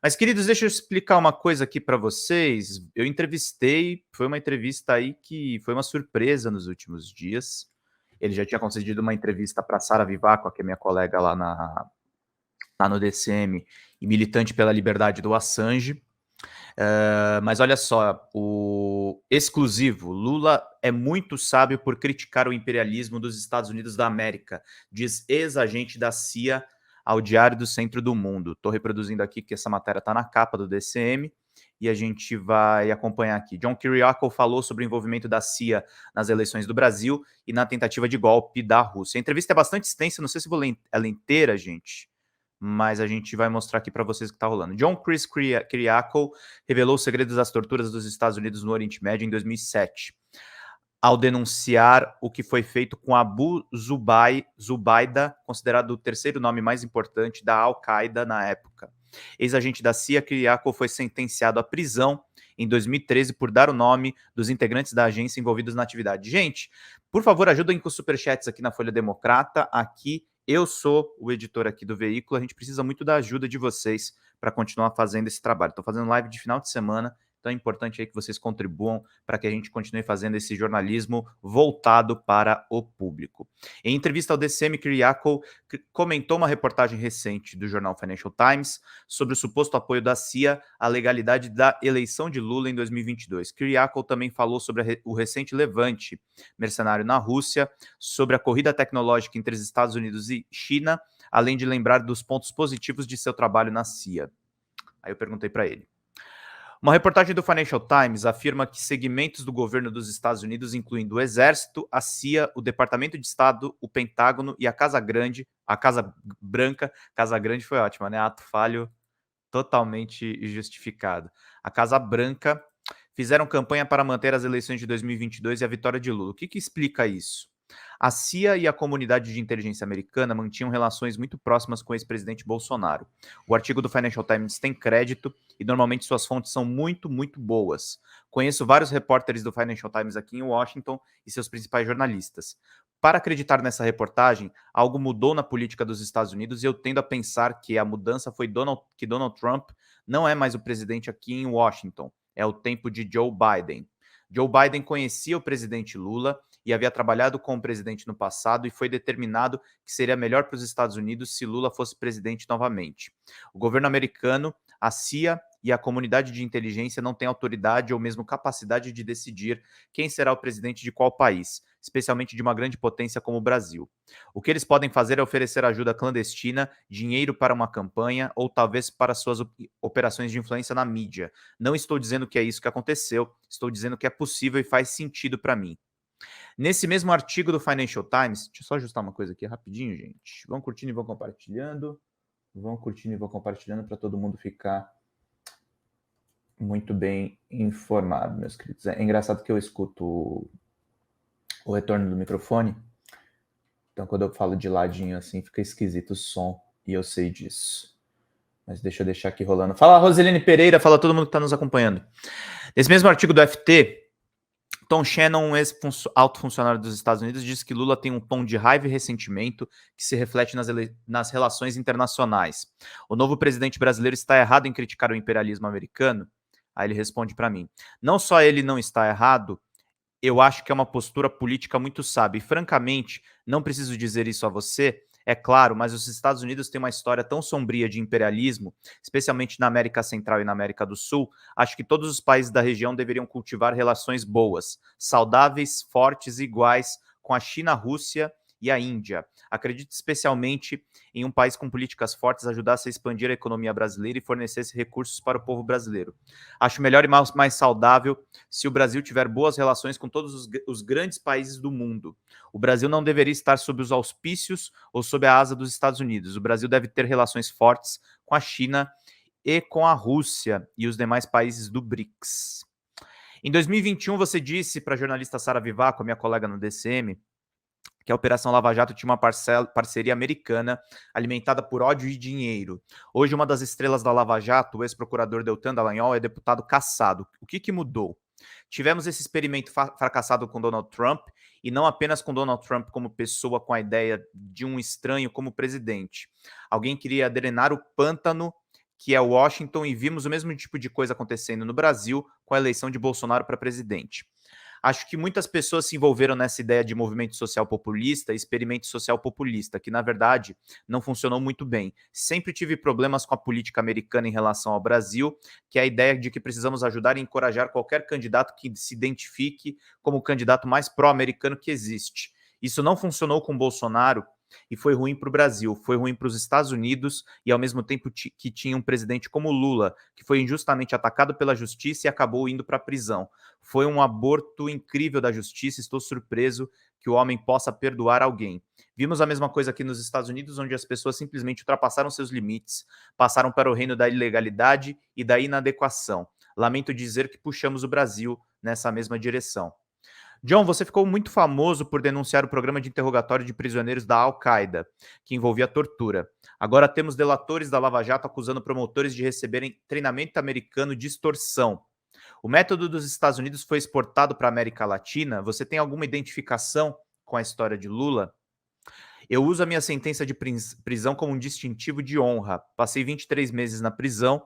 Mas, queridos, deixa eu explicar uma coisa aqui para vocês. Eu entrevistei, foi uma entrevista aí que foi uma surpresa nos últimos dias. Ele já tinha concedido uma entrevista para Sara Vivaco, que é minha colega lá no DCM, e militante pela liberdade do Assange. Mas olha só, o exclusivo, Lula é muito sábio por criticar o imperialismo dos Estados Unidos da América, diz ex-agente da CIA ao Diário do Centro do Mundo. Estou reproduzindo aqui que essa matéria está na capa do DCM e a gente vai acompanhar aqui. John Kiriakou falou sobre o envolvimento da CIA nas eleições do Brasil e na tentativa de golpe da Rússia. A entrevista é bastante extensa, não sei se vou ler ela inteira, gente, mas a gente vai mostrar aqui para vocês o que está rolando. John Chris Kiriakou revelou os segredos das torturas dos Estados Unidos no Oriente Médio em 2007, ao denunciar o que foi feito com Abu Zubaydah, considerado o terceiro nome mais importante da Al-Qaeda na época. Ex-agente da CIA, Kiriakou foi sentenciado à prisão em 2013 por dar o nome dos integrantes da agência envolvidos na atividade. Gente, por favor, ajudem com os superchats aqui na Folha Democrata. Aqui eu sou o editor aqui do veículo, a gente precisa muito da ajuda de vocês para continuar fazendo esse trabalho. Estou fazendo live de final de semana, então é importante aí que vocês contribuam para que a gente continue fazendo esse jornalismo voltado para o público. Em entrevista ao DCM, Kiriakou comentou uma reportagem recente do jornal Financial Times sobre o suposto apoio da CIA à legalidade da eleição de Lula em 2022. Kiriakou também falou sobre o recente levante mercenário na Rússia, sobre a corrida tecnológica entre os Estados Unidos e China, além de lembrar dos pontos positivos de seu trabalho na CIA. Aí eu perguntei para ele. Uma reportagem do Financial Times afirma que segmentos do governo dos Estados Unidos, incluindo o Exército, a CIA, o Departamento de Estado, o Pentágono e a Casa Branca, Casa Grande foi ótima, né? Ato falho totalmente justificado. A Casa Branca fizeram campanha para manter as eleições de 2022 e a vitória de Lula. O que explica isso? A CIA e a comunidade de inteligência americana mantinham relações muito próximas com o ex-presidente Bolsonaro. O artigo do Financial Times tem crédito e normalmente suas fontes são muito boas. Conheço vários repórteres do Financial Times aqui em Washington e seus principais jornalistas. Para acreditar nessa reportagem, algo mudou na política dos Estados Unidos e eu tendo a pensar que a mudança foi que Donald Trump não é mais o presidente aqui em Washington, é o tempo de Joe Biden. Joe Biden conhecia o presidente Lula e havia trabalhado com o presidente no passado e foi determinado que seria melhor para os Estados Unidos se Lula fosse presidente novamente. O governo americano, a CIA e a comunidade de inteligência não têm autoridade ou mesmo capacidade de decidir quem será o presidente de qual país, especialmente de uma grande potência como o Brasil. O que eles podem fazer é oferecer ajuda clandestina, dinheiro para uma campanha ou talvez para suas operações de influência na mídia. Não estou dizendo que é isso que aconteceu, estou dizendo que é possível e faz sentido para mim. Nesse mesmo artigo do Financial Times, deixa eu só ajustar uma coisa aqui rapidinho, gente. Vão curtindo e vão compartilhando. Vão curtindo e vão compartilhando para todo mundo ficar muito bem informado, meus queridos. É engraçado que eu escuto o retorno do microfone. Então, quando eu falo de ladinho assim, fica esquisito o som. E eu sei disso. Mas deixa eu deixar aqui rolando. Fala, Roseline Pereira. Fala todo mundo que está nos acompanhando. Nesse mesmo artigo do FT, Tom Shannon, um ex-alto funcionário dos Estados Unidos, disse que Lula tem um tom de raiva e ressentimento que se reflete nas relações internacionais. O novo presidente brasileiro está errado em criticar o imperialismo americano? Aí ele responde para mim. Não só ele não está errado, eu acho que é uma postura política muito sábia. E, francamente, não preciso dizer isso a você, é claro, mas os Estados Unidos têm uma história tão sombria de imperialismo, especialmente na América Central e na América do Sul. Acho que todos os países da região deveriam cultivar relações boas, saudáveis, fortes e iguais com a China, a Rússia e a Índia. Acredito especialmente em um país com políticas fortes ajudasse a expandir a economia brasileira e fornecesse recursos para o povo brasileiro. Acho melhor e mais saudável se o Brasil tiver boas relações com todos os grandes países do mundo. O Brasil não deveria estar sob os auspícios ou sob a asa dos Estados Unidos. O Brasil deve ter relações fortes com a China e com a Rússia e os demais países do BRICS. Em 2021, você disse para a jornalista Sara Vivaco, minha colega no DCM, que a Operação Lava Jato tinha uma parceria americana alimentada por ódio e dinheiro. Hoje, uma das estrelas da Lava Jato, o ex-procurador Deltan Dallagnol, é deputado cassado. O que mudou? Tivemos esse experimento fracassado com Donald Trump, e não apenas com Donald Trump como pessoa com a ideia de um estranho como presidente. Alguém queria drenar o pântano que é Washington, e vimos o mesmo tipo de coisa acontecendo no Brasil com a eleição de Bolsonaro para presidente. Acho que muitas pessoas se envolveram nessa ideia de movimento social populista, experimento social populista, que na verdade não funcionou muito bem. Sempre tive problemas com a política americana em relação ao Brasil, que é a ideia de que precisamos ajudar e encorajar qualquer candidato que se identifique como o candidato mais pró-americano que existe. Isso não funcionou com Bolsonaro e foi ruim para o Brasil, foi ruim para os Estados Unidos e ao mesmo tempo que tinha um presidente como Lula, que foi injustamente atacado pela justiça e acabou indo para a prisão. Foi um aborto incrível da justiça, estou surpreso que o homem possa perdoar alguém. Vimos a mesma coisa aqui nos Estados Unidos, onde as pessoas simplesmente ultrapassaram seus limites, passaram para o reino da ilegalidade e da inadequação. Lamento dizer que puxamos o Brasil nessa mesma direção. John, você ficou muito famoso por denunciar o programa de interrogatório de prisioneiros da Al-Qaeda, que envolvia tortura. Agora temos delatores da Lava Jato acusando promotores de receberem treinamento americano de extorsão. O método dos Estados Unidos foi exportado para a América Latina. Você tem alguma identificação com a história de Lula? Eu uso a minha sentença de prisão como um distintivo de honra. Passei 23 meses na prisão,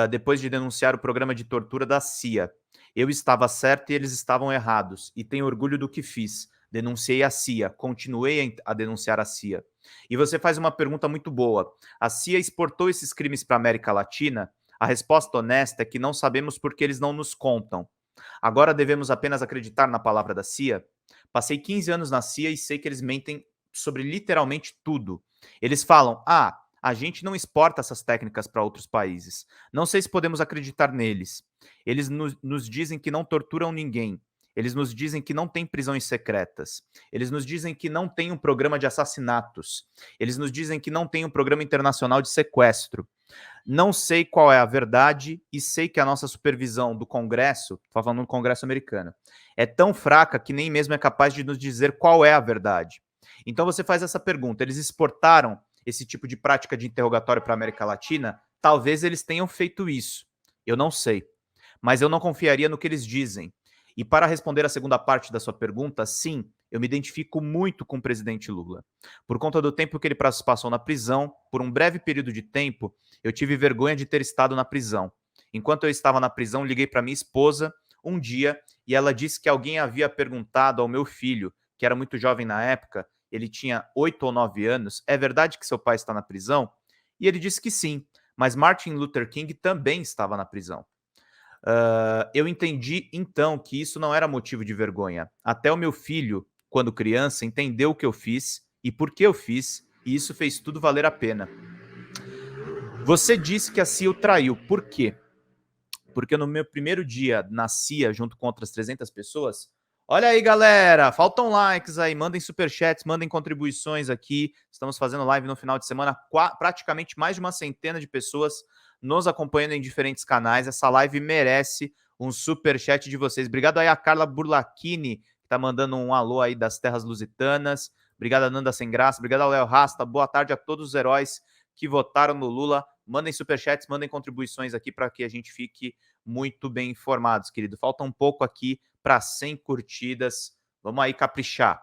depois de denunciar o programa de tortura da CIA. Eu estava certo e eles estavam errados, e tenho orgulho do que fiz. Denunciei a CIA, continuei a denunciar a CIA. E você faz uma pergunta muito boa. A CIA exportou esses crimes para a América Latina? A resposta honesta é que não sabemos porque eles não nos contam. Agora devemos apenas acreditar na palavra da CIA? Passei 15 anos na CIA e sei que eles mentem sobre literalmente tudo. Eles falam, a gente não exporta essas técnicas para outros países. Não sei se podemos acreditar neles. Eles nos dizem que não torturam ninguém. Eles nos dizem que não tem prisões secretas. Eles nos dizem que não tem um programa de assassinatos. Eles nos dizem que não tem um programa internacional de sequestro. Não sei qual é a verdade e sei que a nossa supervisão do Congresso, estou falando do Congresso americano, é tão fraca que nem mesmo é capaz de nos dizer qual é a verdade. Então você faz essa pergunta, eles exportaram esse tipo de prática de interrogatório para a América Latina? Talvez eles tenham feito isso, eu não sei, mas eu não confiaria no que eles dizem. E para responder a segunda parte da sua pergunta, sim, eu me identifico muito com o presidente Lula. Por conta do tempo que ele passou na prisão, por um breve período de tempo, eu tive vergonha de ter estado na prisão. Enquanto eu estava na prisão, liguei para minha esposa um dia e ela disse que alguém havia perguntado ao meu filho, que era muito jovem na época, ele tinha 8 ou 9 anos, é verdade que seu pai está na prisão? E ele disse que sim, mas Martin Luther King também estava na prisão. Eu entendi então que isso não era motivo de vergonha. Até o meu filho, quando criança, entendeu o que eu fiz e por que eu fiz, e isso fez tudo valer a pena. Você disse que a CIA o traiu. Por quê? Porque no meu primeiro dia na CIA, junto com outras 300 pessoas, olha aí, galera, faltam likes aí, mandem superchats, mandem contribuições aqui. Estamos fazendo live no final de semana, praticamente mais de uma centena de pessoas nos acompanhando em diferentes canais. Essa live merece um superchat de vocês. Obrigado aí a Carla Burlachini, que está mandando um alô aí das terras lusitanas. Obrigado a Nanda Sem Graça, obrigado ao Léo Rasta. Boa tarde a todos os heróis que votaram no Lula. Mandem superchats, mandem contribuições aqui para que a gente fique muito bem informados, querido. Falta um pouco aqui para 100 curtidas. Vamos aí caprichar.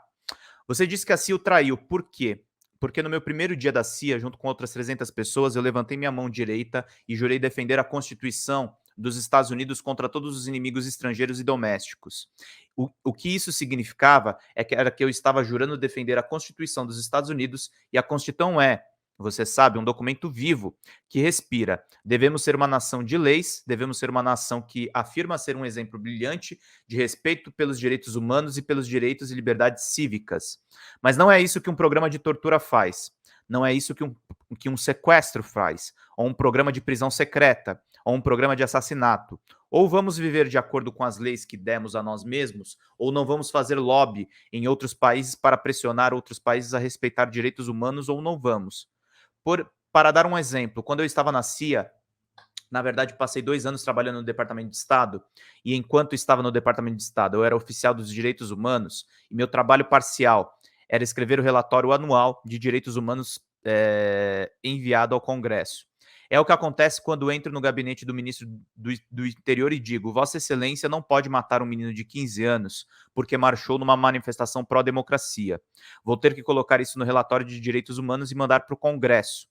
Você disse que a CIA o traiu. Por quê? Porque no meu primeiro dia da CIA, junto com outras 300 pessoas, eu levantei minha mão direita e jurei defender a Constituição dos Estados Unidos contra todos os inimigos estrangeiros e domésticos. O que isso significava era que eu estava jurando defender a Constituição dos Estados Unidos, e a Constituição você sabe, um documento vivo que respira. Devemos ser uma nação de leis, devemos ser uma nação que afirma ser um exemplo brilhante de respeito pelos direitos humanos e pelos direitos e liberdades cívicas. Mas não é isso que um programa de tortura faz. Não é isso que um sequestro faz, ou um programa de prisão secreta, ou um programa de assassinato. Ou vamos viver de acordo com as leis que demos a nós mesmos, ou não vamos fazer lobby em outros países para pressionar outros países a respeitar direitos humanos, ou não vamos. Para dar um exemplo, quando eu estava na CIA, na verdade, passei 2 anos trabalhando no Departamento de Estado, e enquanto estava no Departamento de Estado, eu era oficial dos direitos humanos, e meu trabalho parcial era escrever o relatório anual de direitos humanos enviado ao Congresso. É o que acontece quando entro no gabinete do ministro do Interior e digo: Vossa Excelência não pode matar um menino de 15 anos porque marchou numa manifestação pró-democracia. Vou ter que colocar isso no relatório de direitos humanos e mandar para o Congresso.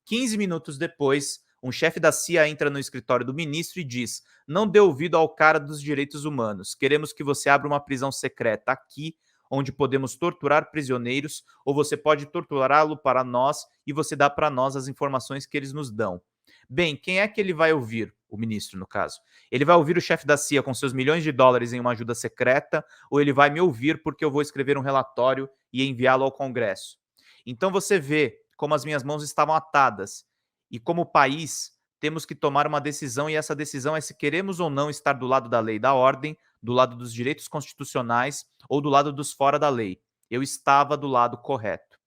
15 minutos depois, Um chefe da CIA entra no escritório do ministro e diz: não dê ouvido ao cara dos direitos humanos. Queremos que você abra uma prisão secreta aqui, onde podemos torturar prisioneiros, ou você pode torturá-lo para nós e você dá para nós as informações que eles nos dão. Bem, quem é que ele vai ouvir? O ministro, no caso. Ele vai ouvir o chefe da CIA com seus milhões de dólares em uma ajuda secreta, ou ele vai me ouvir porque eu vou escrever um relatório e enviá-lo ao Congresso? Então você vê como as minhas mãos estavam atadas e como país temos que tomar uma decisão, e essa decisão é se queremos ou não estar do lado da lei e da ordem, do lado dos direitos constitucionais ou do lado dos fora da lei. Eu estava do lado correto.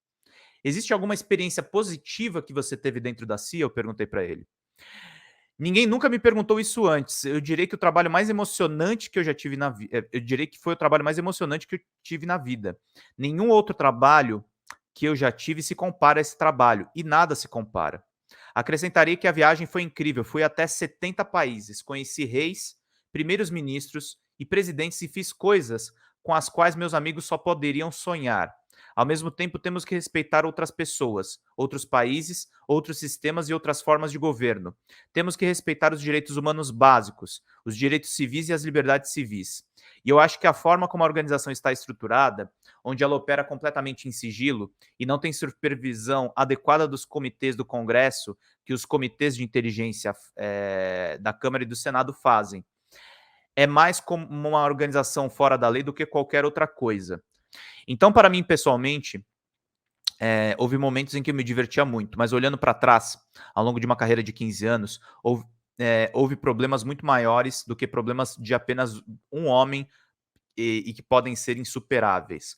Existe alguma experiência positiva que você teve dentro da CIA? Eu perguntei para ele. Ninguém nunca me perguntou isso antes. Eu direi que o trabalho mais emocionante que eu já tive na vida, eu direi que foi o trabalho mais emocionante que eu tive na vida. Nenhum outro trabalho que eu já tive se compara a esse trabalho, e nada se compara. Acrescentarei que a viagem foi incrível. Fui até 70 países, conheci reis, primeiros ministros e presidentes e fiz coisas com as quais meus amigos só poderiam sonhar. Ao mesmo tempo, temos que respeitar outras pessoas, outros países, outros sistemas e outras formas de governo. Temos que respeitar os direitos humanos básicos, os direitos civis e as liberdades civis. E eu acho que a forma como a organização está estruturada, onde ela opera completamente em sigilo e não tem supervisão adequada dos comitês do Congresso, que os comitês de inteligência da Câmara e do Senado fazem, é mais como uma organização fora da lei do que qualquer outra coisa. Então, para mim, pessoalmente, houve momentos em que eu me divertia muito, mas olhando para trás, ao longo de uma carreira de 15 anos, houve problemas muito maiores do que problemas de apenas um homem e que podem ser insuperáveis.